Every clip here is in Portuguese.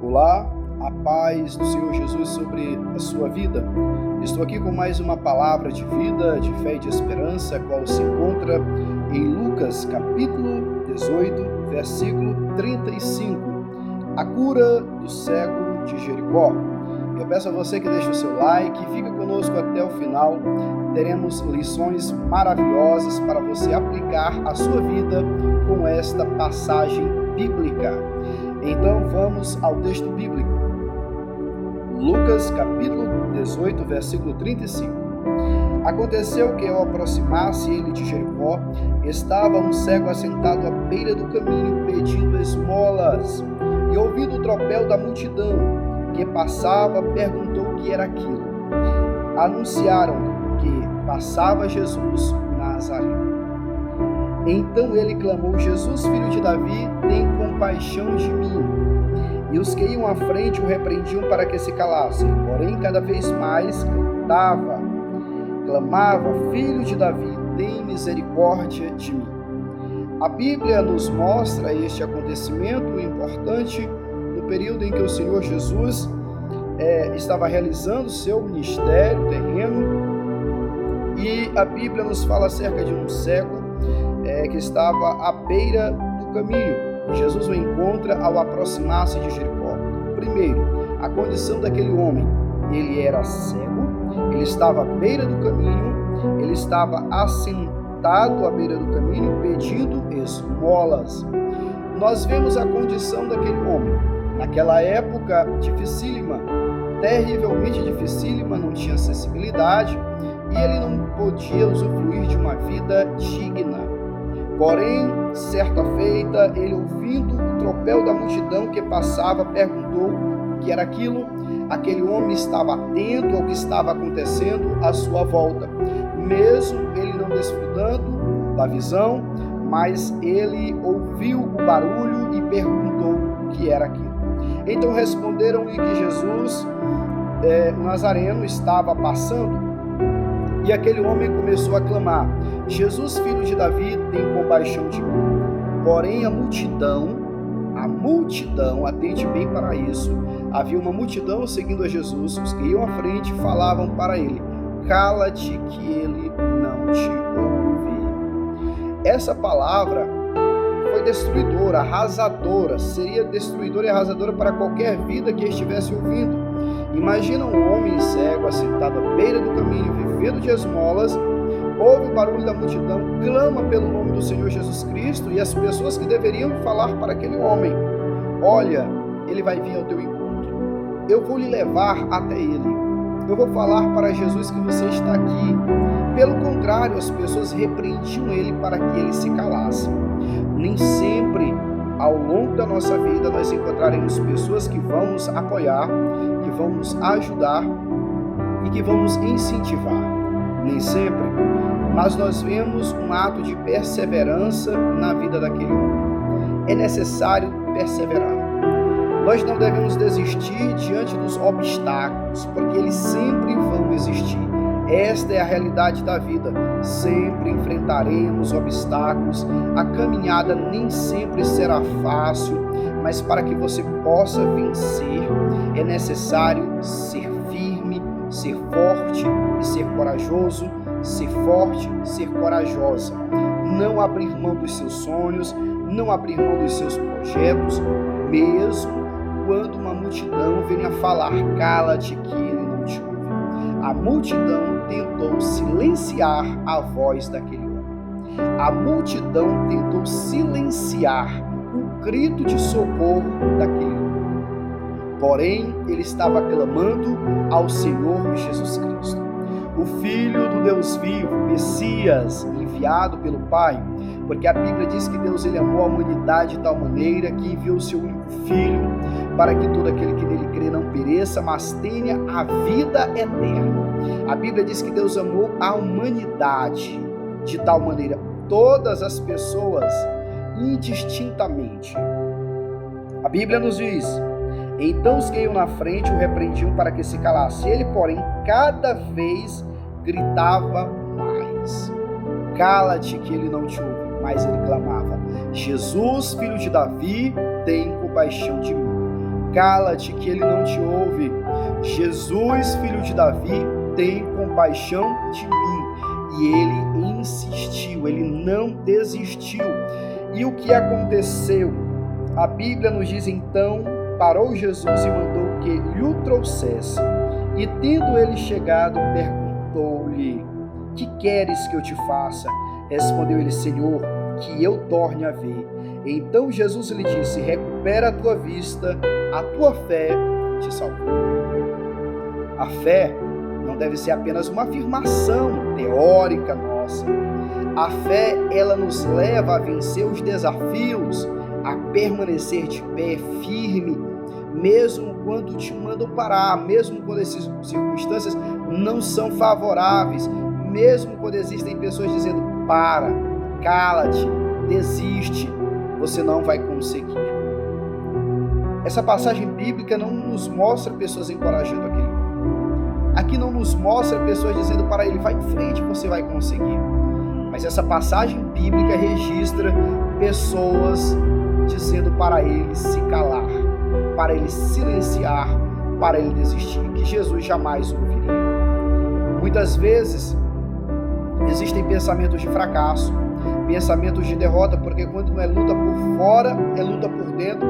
Olá, a paz do Senhor Jesus sobre a sua vida. Estou aqui com mais uma palavra de vida, de fé e de esperança, a qual se encontra em Lucas capítulo 18, versículo 35. A cura do cego de Jericó. Eu peço a você que deixe o seu like e fica conosco até o final. Teremos lições maravilhosas para você aplicar a sua vida com esta passagem bíblica. Então vamos ao texto bíblico. Lucas capítulo 18, versículo 35. Aconteceu que ao aproximar-se ele de Jericó, estava um cego assentado à beira do caminho pedindo esmolas. E ouvindo o tropel da multidão que passava, perguntou o que era aquilo. Anunciaram-lhe que passava Jesus Nazareno. Então ele clamou: Jesus, filho de Davi, tem compaixão de mim. E os que iam à frente o repreendiam para que se calasse. Porém, cada vez mais clamava: Filho de Davi, tem misericórdia de mim. A Bíblia nos mostra este acontecimento importante no período em que o Senhor Jesus estava realizando seu ministério terreno. E a Bíblia nos fala acerca de um cego que estava à beira do caminho. Jesus o encontra ao aproximar-se de Jericó. Primeiro, a condição daquele homem: ele era cego, ele estava à beira do caminho, ele estava assentado à beira do caminho pedindo esmolas. Nós vemos a condição daquele homem. Naquela época dificílima, terrivelmente dificílima, não tinha acessibilidade e ele não podia usufruir de uma vida digna. Porém, certa feita, ele, ouvindo o tropel da multidão que passava, perguntou o que era aquilo. Aquele homem estava atento ao que estava acontecendo à sua volta, mesmo ele não desfrutando da visão, mas ele ouviu o barulho e perguntou o que era aquilo. Então responderam-lhe que Jesus Nazareno estava passando. E aquele homem começou a clamar: Jesus, filho de Davi, tem compaixão de mim. Porém a multidão, atente bem para isso, havia uma multidão seguindo a Jesus. Os que iam à frente falavam para ele: cala-te que ele não te ouve. Essa palavra foi destruidora, arrasadora, seria destruidora e arrasadora para qualquer vida que estivesse ouvindo. Imagina um homem cego assentado à beira do caminho, vivendo de esmolas, ouve o barulho da multidão, clama pelo nome do Senhor Jesus Cristo, e as pessoas que deveriam falar para aquele homem: olha, ele vai vir ao teu encontro, eu vou lhe levar até ele, eu vou falar para Jesus que você está aqui. Pelo contrário, as pessoas repreendiam ele para que ele se calasse. Nem sempre ao longo da nossa vida nós encontraremos pessoas que vão nos apoiar, que vão nos ajudar e que vão nos incentivar. Nem sempre, mas nós vemos um ato de perseverança na vida daquele homem. É necessário perseverar. Nós não devemos desistir diante dos obstáculos, porque eles sempre vão existir. Esta é a realidade da vida. Sempre enfrentaremos obstáculos. A caminhada nem sempre será fácil, mas para que você possa vencer, é necessário ser firme, ser forte e ser corajoso. Ser forte, ser corajosa. Não abrir mão dos seus sonhos, não abrir mão dos seus projetos, mesmo quando uma multidão venha falar: cala-te que ele não te ouve. A multidão tentou silenciar a voz daquele homem. A multidão tentou silenciar o grito de socorro daquele homem. Porém, ele estava clamando ao Senhor Jesus Cristo, o Filho do Deus vivo, Messias, enviado pelo Pai, porque a Bíblia diz que Deus ele amou a humanidade de tal maneira que enviou o seu único Filho, para que todo aquele que nele crê não pereça, mas tenha a vida eterna. A Bíblia diz que Deus amou a humanidade de tal maneira, todas as pessoas indistintamente. A Bíblia nos diz: então os que iam na frente o repreendiam para que se calasse. Ele, porém, cada vez gritava mais: cala-te que ele não te ouve. Mas ele clamava: Jesus, filho de Davi, tem compaixão de mim. cala-te que ele não te ouve. Jesus, filho de Davi, tem compaixão de mim. E ele insistiu, ele não desistiu. E o que aconteceu? A Bíblia nos diz: então parou Jesus e mandou que lhe o trouxesse. E tendo ele chegado, perguntou-lhe: que queres que eu te faça? Respondeu ele: Senhor, que eu torne a ver. Então Jesus lhe disse: recupera a tua vista, a tua fé te salvou. A fé não deve ser apenas uma afirmação teórica nossa. A fé, ela nos leva a vencer os desafios, a permanecer de pé firme, mesmo quando te mandam parar, mesmo quando as circunstâncias não são favoráveis, mesmo quando existem pessoas dizendo: para, cala-te, desiste, você não vai conseguir. Essa passagem bíblica não nos mostra pessoas encorajando aquele homem. Aqui não nos mostra pessoas dizendo para ele: vai em frente, você vai conseguir. Mas essa passagem bíblica registra pessoas dizendo para ele se calar, para ele silenciar, para ele desistir, que Jesus jamais ouviria. Muitas vezes existem pensamentos de fracasso, pensamentos de derrota, porque quando não é luta por fora, é luta por dentro.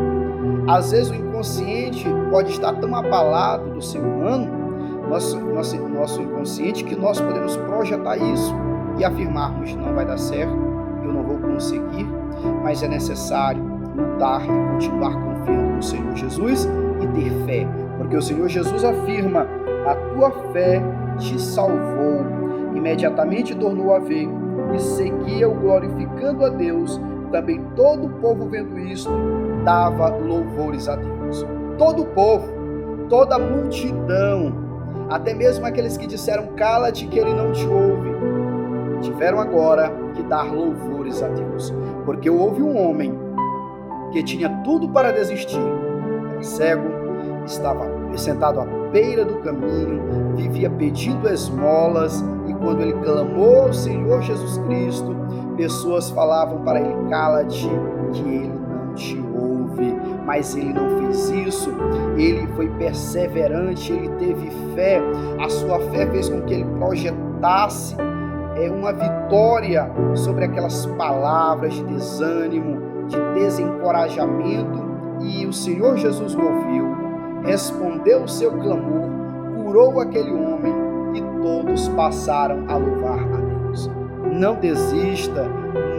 Às vezes o inconsciente pode estar tão abalado do ser humano, nosso inconsciente, que nós podemos projetar isso e afirmarmos: não vai dar certo, eu não vou conseguir, mas é necessário lutar e continuar confiando no Senhor Jesus e ter fé, porque o Senhor Jesus afirma: a tua fé te salvou. Imediatamente tornou a ver e seguia-o glorificando a Deus. Também todo o povo, vendo isto, dava louvores a Deus. Todo o povo, toda a multidão, até mesmo aqueles que disseram: cala-te que ele não te ouve, tiveram agora que dar louvores a Deus, porque houve um homem que tinha tudo para desistir, era cego, estava sentado à beira do caminho, vivia pedindo esmolas, e quando ele clamou ao Senhor Jesus Cristo, pessoas falavam para ele: cala-te que ele não te ouve. Mas ele não fez isso, ele foi perseverante, ele teve fé. A sua fé fez com que ele projetasse uma vitória sobre aquelas palavras de desânimo, de desencorajamento, e o Senhor Jesus o ouviu, respondeu o seu clamor, curou aquele homem e todos passaram a louvar a Deus. Não desista,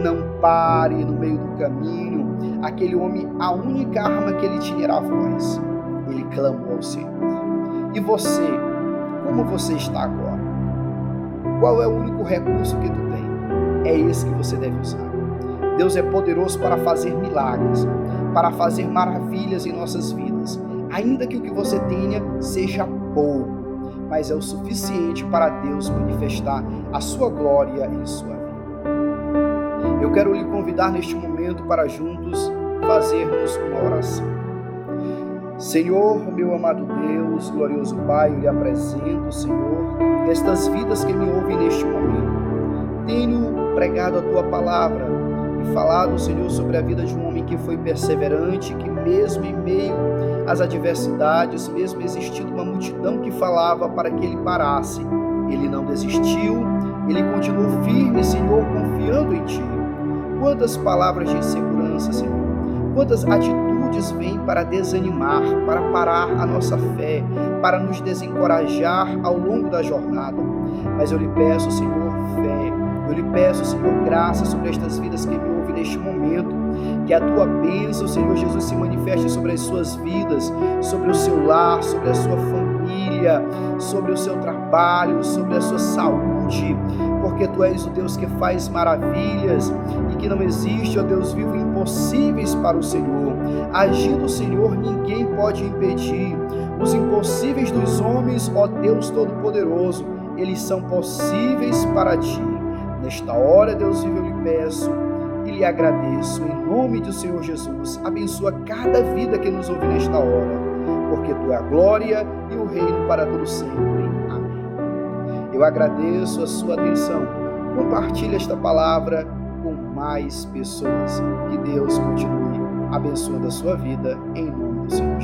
não pare no meio do caminho. Aquele homem, a única arma que ele tinha era a voz. Ele clamou ao Senhor. E você, como você está agora? Qual é o único recurso que tu tem? É esse que você deve usar. Deus é poderoso para fazer milagres, para fazer maravilhas em nossas vidas, ainda que o que você tenha seja pouco, mas é o suficiente para Deus manifestar a sua glória em sua vida. Eu quero lhe convidar neste momento para juntos fazermos uma oração. Senhor, meu amado Deus, glorioso Pai, eu lhe apresento, Senhor, estas vidas que me ouvem neste momento. Tenho pregado a Tua palavra e falado, Senhor, sobre a vida de um homem que foi perseverante, que mesmo em meio às adversidades, mesmo existindo uma multidão que falava para que ele parasse, ele não desistiu, ele continuou firme, Senhor, confiando em Ti. Quantas palavras de insegurança, Senhor, quantas atitudes vêm para desanimar, para parar a nossa fé, para nos desencorajar ao longo da jornada. Mas eu lhe peço, Senhor, fé. Eu lhe peço, Senhor, graça sobre estas vidas que me ouvem neste momento. Que a Tua bênção, Senhor Jesus, se manifeste sobre as suas vidas, sobre o seu lar, sobre a sua família, sobre o seu trabalho, sobre a sua saúde, porque Tu és o Deus que faz maravilhas e que não existe, ó Deus vivo, impossíveis para o Senhor. Agindo o Senhor, ninguém pode impedir. Os impossíveis dos homens, ó Deus Todo-Poderoso, eles são possíveis para Ti. Nesta hora, Deus vivo, eu lhe peço e lhe agradeço, em nome do Senhor Jesus. Abençoa cada vida que nos ouve nesta hora, porque Tu é a glória e o reino para todo sempre. Amém. Eu agradeço a sua atenção. Compartilhe esta palavra com mais pessoas. Que Deus continue abençoando a sua vida, em nome do Senhor Jesus.